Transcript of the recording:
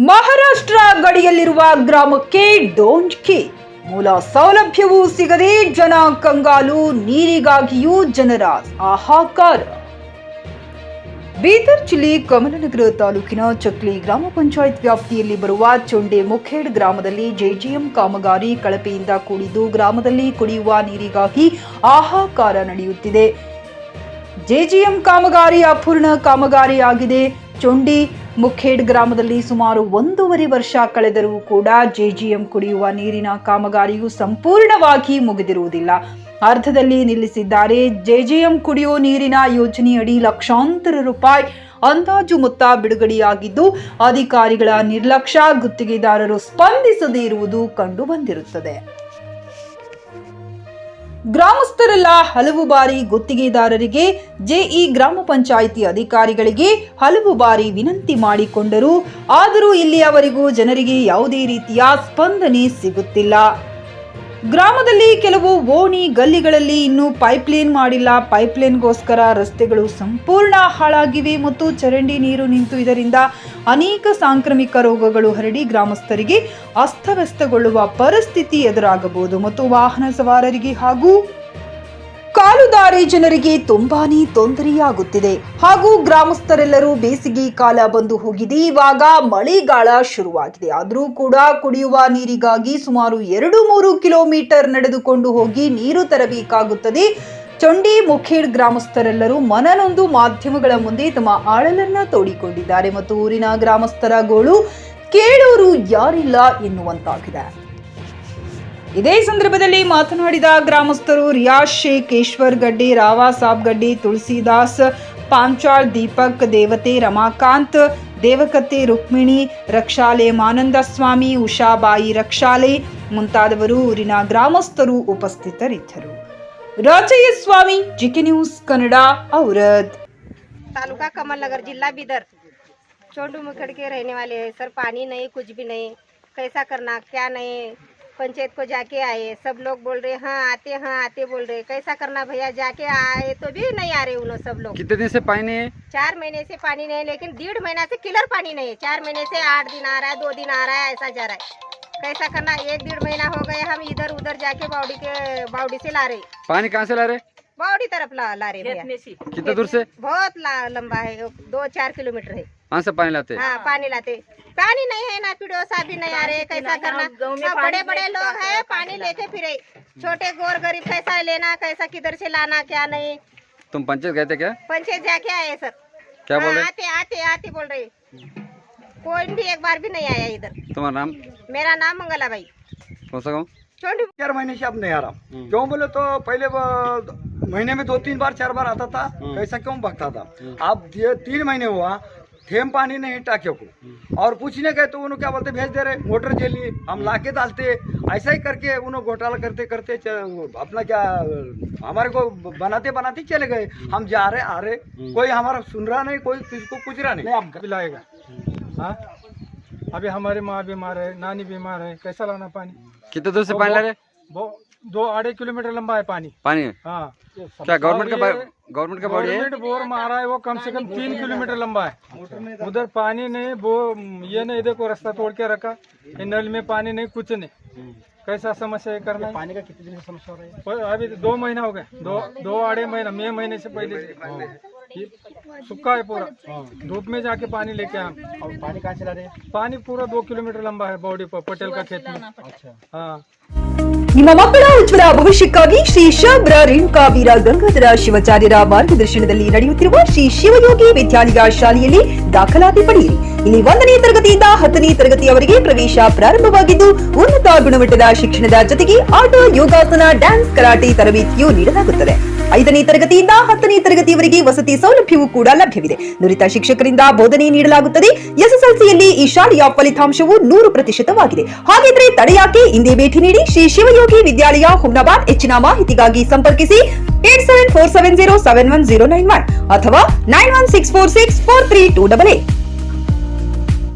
ಮಹಾರಾಷ್ಟ್ರ ಗಡಿಯಲ್ಲಿರುವ ಗ್ರಾಮಕ್ಕೆ don't care, ಮೂಲ ಸೌಲಭ್ಯವೂ ಸಿಗದೆ ಜನ ಕಂಗಾಲು, ನೀರಿಗಾಗಿಯೂ ಜನರ ಹಾಹಾಕಾರ. ಬೀದರ್ ಜಿಲ್ಲೆ ಕಮಲನಗರ ತಾಲೂಕಿನ ಚಕ್ಲಿ ಗ್ರಾಮ ಪಂಚಾಯತ್ ವ್ಯಾಪ್ತಿಯಲ್ಲಿ ಬರುವ ಚೊಂಡೆ ಮುಖೇಡ್ ಗ್ರಾಮದಲ್ಲಿ ಜೆಜಿಎಂ ಕಾಮಗಾರಿ ಕಳಪೆಯಿಂದ ಕೂಡಿದ್ದು ಗ್ರಾಮದಲ್ಲಿ ಕುಡಿಯುವ ನೀರಿಗಾಗಿ ಹಾಹಾಕಾರ ನಡೆಯುತ್ತಿದೆ. ಜೆಜಿಎಂ ಕಾಮಗಾರಿ ಅಪೂರ್ಣ ಕಾಮಗಾರಿಯಾಗಿದೆ. ಚೊಂಡಿ ಮುಖೇಡ್ ಗ್ರಾಮದಲ್ಲಿ ಸುಮಾರು 1.5 ವರ್ಷ ಕಳೆದರೂ ಕೂಡ ಜೆಜಿಎಂ ಕುಡಿಯುವ ನೀರಿನ ಕಾಮಗಾರಿಯು ಸಂಪೂರ್ಣವಾಗಿ ಮುಗಿದಿರುವುದಿಲ್ಲ. ಅರ್ಧದಲ್ಲಿ ನಿಲ್ಲಿಸಿದ್ದಾರೆ. ಜೆಜಿಎಂ ಕುಡಿಯುವ ನೀರಿನ ಯೋಜನೆಯಡಿ ಲಕ್ಷಾಂತರ ರೂಪಾಯಿ ಅಂದಾಜು ಮೊತ್ತ ಬಿಡುಗಡೆಯಾಗಿದ್ದು ಅಧಿಕಾರಿಗಳ ನಿರ್ಲಕ್ಷ್ಯ, ಗುತ್ತಿಗೆದಾರರು ಸ್ಪಂದಿಸದೇ ಇರುವುದು ಕಂಡು ಬಂದಿರುತ್ತದೆ. ಗ್ರಾಮಸ್ಥರೆಲ್ಲ ಹಲವು ಬಾರಿ ಗುತ್ತಿಗೆದಾರರಿಗೆ, ಜೆಇ ಗ್ರಾಮ ಪಂಚಾಯಿತಿ ಅಧಿಕಾರಿಗಳಿಗೆ ಹಲವು ಬಾರಿ ವಿನಂತಿ ಮಾಡಿಕೊಂಡರು. ಆದರೂ ಇಲ್ಲಿಯವರೆಗೂ ಜನರಿಗೆ ಯಾವುದೇ ರೀತಿಯ ಸ್ಪಂದನೆ ಸಿಗುತ್ತಿಲ್ಲ. ಗ್ರಾಮದಲ್ಲಿ ಕೆಲವು ಓಣಿ ಗಲ್ಲಿಗಳಲ್ಲಿ ಇನ್ನೂ ಪೈಪ್ಲೈನ್ ಮಾಡಿಲ್ಲ. ಪೈಪ್ಲೈನ್ಗೋಸ್ಕರ ರಸ್ತೆಗಳು ಸಂಪೂರ್ಣ ಹಾಳಾಗಿವೆ ಮತ್ತು ಚರಂಡಿ ನೀರು ನಿಂತು ಇದರಿಂದ ಅನೇಕ ಸಾಂಕ್ರಾಮಿಕ ರೋಗಗಳು ಹರಡಿ ಗ್ರಾಮಸ್ಥರಿಗೆ ಅಸ್ತವ್ಯಸ್ತಗೊಳ್ಳುವ ಪರಿಸ್ಥಿತಿ ಎದುರಾಗಬಹುದು ಮತ್ತು ವಾಹನ ಸವಾರರಿಗೆ ಹಾಗೂ ಕಾಲುದಾರಿ ಜನರಿಗೆ ತುಂಬಾನೇ ತೊಂದರೆಯಾಗುತ್ತಿದೆ. ಹಾಗೂ ಗ್ರಾಮಸ್ಥರೆಲ್ಲರೂ ಬೇಸಿಗೆ ಕಾಲ ಬಂದು ಹೋಗಿದೆ. ಇವಾಗ ಮಳೆಗಾಲ ಶುರುವಾಗಿದೆ. ಆದರೂ ಕೂಡ ಕುಡಿಯುವ ನೀರಿಗಾಗಿ ಸುಮಾರು 2-3 ಕಿಲೋಮೀಟರ್ ನಡೆದುಕೊಂಡು ಹೋಗಿ ನೀರು ತರಬೇಕಾಗುತ್ತದೆ. ಚೊಂಡಿ ಮುಖೇಡ್ ಗ್ರಾಮಸ್ಥರೆಲ್ಲರೂ ಮನನೊಂದು ಮಾಧ್ಯಮಗಳ ಮುಂದೆ ತಮ್ಮ ಆಳಲನ್ನ ತೋಡಿಕೊಂಡಿದ್ದಾರೆ ಮತ್ತು ಊರಿನ ಗ್ರಾಮಸ್ಥರ ಗೋಳು ಕೇಳೋರು ಯಾರಿಲ್ಲ ಎನ್ನುವಂತಾಗಿದೆ. ಇದೇ ಸಂದರ್ಭದಲ್ಲಿ ಮಾತನಾಡಿದ ಗ್ರಾಮಸ್ಥರು ರಿಯಾಜ್ ಶೇಖ್, ಈಶ್ವರ್ ಗಡ್ಡೆ, ರಾವಾ ಸಾಬ್ ಗಡ್ಡೆ, ತುಳಸಿದಾಸ್, ಪಾಂಚಾಳ್, ದೀಪಕ್, ದೇವತೆ, ರಮಾಕಾಂತ್, ದೇವಕತೆ, ರುಕ್ಮಿಣಿ, ರಕ್ಷಾಲೆ, ಮಾನಂದ ಸ್ವಾಮಿ, ಉಷಾಬಾಯಿ ರಕ್ಷಾಲೆ ಮುಂತಾದವರು ಊರಿನ ಗ್ರಾಮಸ್ಥರು ಉಪಸ್ಥಿತರಿದ್ದರು. ರಾಜಯ್ಯ ಸ್ವಾಮಿ, ಜಿಕೆ ನ್ಯೂಸ್ ಕನ್ನಡ, ಔರದ್. तालुका कमलनगर, जिला बीदर। चोंडू मुखड़ के रहने वाले हैं सर। पानी नहीं, कुछ भी नहीं, कैसा करना क्या नहीं। पंचायत को जाके आए, सब लोग बोल रहे हाँ आते बोल रहे। कैसा करना भैया, जाके आए तो भी नहीं आ रहे उन्होंने सब लोग। कितने दिन से पानी नहीं है? 4 महीने से पानी नहीं है, लेकिन 1.5 महीना से किलर पानी नहीं है। 4 महीने से 8 दिन आ रहा है, 2 दिन आ रहा है, ऐसा जा रहा है। कैसा करना, 1-1.5 महीना हो गए हम इधर उधर जाके बावड़ी से ला रहे। पानी कहाँ से ला रहे? बावड़ी तरफ ला रहे भैया। कितना दूर से? बहुत लंबा है, 2-4 किलोमीटर है। वहाँ से पानी लाते? हाँ, पानी लाते। पानी नहीं है ना, पिडोसा भी नहीं आ रहे। कैसा करना, बड़े बड़े लोग हैं पानी लेके फिरे। छोटे गोर गरीब कैसा लेना, कैसा किधर से लाना, क्या नहीं। तुम पंचायत गए थे क्या? पंचायत जाके आए सर। क्या बोल रहे? आते बोल रहे। कोई भी एक बार भी नहीं आया इधर। तुम्हारा नाम? मेरा नाम मंगला बाई। कौन सा गाँव? 4 महीने से अब नहीं आ रहा। क्यों बोले तो पहले महीने में 2-3 बार 4 बार आता था। कैसा क्यों भगता था। अब 3 महीने हुआ, ठेम पानी नहीं टाके को। और पूछने गए तो उन्होंने क्या बोलते, भेज दे रहे मोटर के लिए, हम लाके डालते। ऐसा ही करके उन्होंने घोटाला करते करते अपना क्या हमारे को बनाते चले गए। हम जा रहे आ रहे, कोई हमारा सुन रहा नहीं, कोई किसको पूछ रहा नहीं। अब लाएगा। हाँ, अभी हमारी माँ बीमार है, नानी बीमार है, कैसा लाना पानी। कितने दूर से पानी ला रहे? वो 2-2.5 किलोमीटर लंबा है पानी। पानी? हाँ। क्या गवर्नमेंट का बॉडी है? गवर्नमेंट बोर मारा है, वो कम से कम 3 किलोमीटर लंबा है। उधर पानी नहीं, वो ये नहीं, देखो रास्ता तोड़ के रखा, नल में पानी नहीं, कुछ नहीं। कैसा समस्या है करना। पानी का कितने दिन से समस्या हो रही है? अभी 2 महीना हो गए, 2-2.5 महीना, मई महीने से पहले सूखा है पूरा। धूप में जाके पानी लेके हम। और पानी कहाँ से ला रहे हैं? पानी पूरा 2 किलोमीटर लंबा है बॉडी पर, पटेल का खेत में। अच्छा, हाँ। ನಿಮ್ಮ ಮಕ್ಕಳ ಉಜ್ವಲ ಭವಿಷ್ಯಕ್ಕಾಗಿ ಶ್ರೀ ಶಾಬ್ರ ರೇಣುಕಾ ವೀರ ಗಂಗಾಧರ ಶಿವಾಚಾರ್ಯರ ಮಾರ್ಗದರ್ಶನದಲ್ಲಿ ನಡೆಯುತ್ತಿರುವ ಶ್ರೀ ಶಿವಯೋಗಿ ವಿದ್ಯಾಲಯ ಶಾಲೆಯಲ್ಲಿ ದಾಖಲಾತಿ ಪಡೆಯಿರಿ. ಇಲ್ಲಿ 1ನೇ ತರಗತಿಯಿಂದ 10ನೇ ತರಗತಿಯವರೆಗೆ ಪ್ರವೇಶ ಪ್ರಾರಂಭವಾಗಿದ್ದು ಉನ್ನತ ಗುಣಮಟ್ಟದ ಶಿಕ್ಷಣದ ಜೊತೆಗೆ ಆಟ, ಯೋಗಾಸನ, ಡ್ಯಾನ್ಸ್, ಕರಾಟೆ ತರಬೇತಿಯೂ ನೀಡಲಾಗುತ್ತದೆ. 5ನೇ ತರಗತಿಯಿಂದ 10ನೇ ತರಗತಿಯವರೆಗೆ ವಸತಿ ಸೌಲಭ್ಯವೂ ಕೂಡ ಲಭ್ಯವಿದೆ. ನುರಿತ ಶಿಕ್ಷಕರಿಂದ ಬೋಧನೆ ನೀಡಲಾಗುತ್ತದೆ. ಎಸ್ಎಸ್ಎಲ್ಸಿಯಲ್ಲಿ ಈ ಶಾಲೆಯ ಫಲಿತಾಂಶವು 100%ವಾಗಿದೆ. ಹಾಗಿದ್ರೆ ತಡೆಯಾಕೆ, ಇಂದೇ ಭೇಟಿ ನೀಡಿ ಶ್ರೀ ಶಿವಯೋಗಿ ವಿದ್ಯಾಲಯ, ಹುಮ್ನಾಬಾದ್. ಹೆಚ್ಚಿನ ಮಾಹಿತಿಗಾಗಿ ಸಂಪರ್ಕಿಸಿ 8747071091 ಅಥವಾ 9164643288.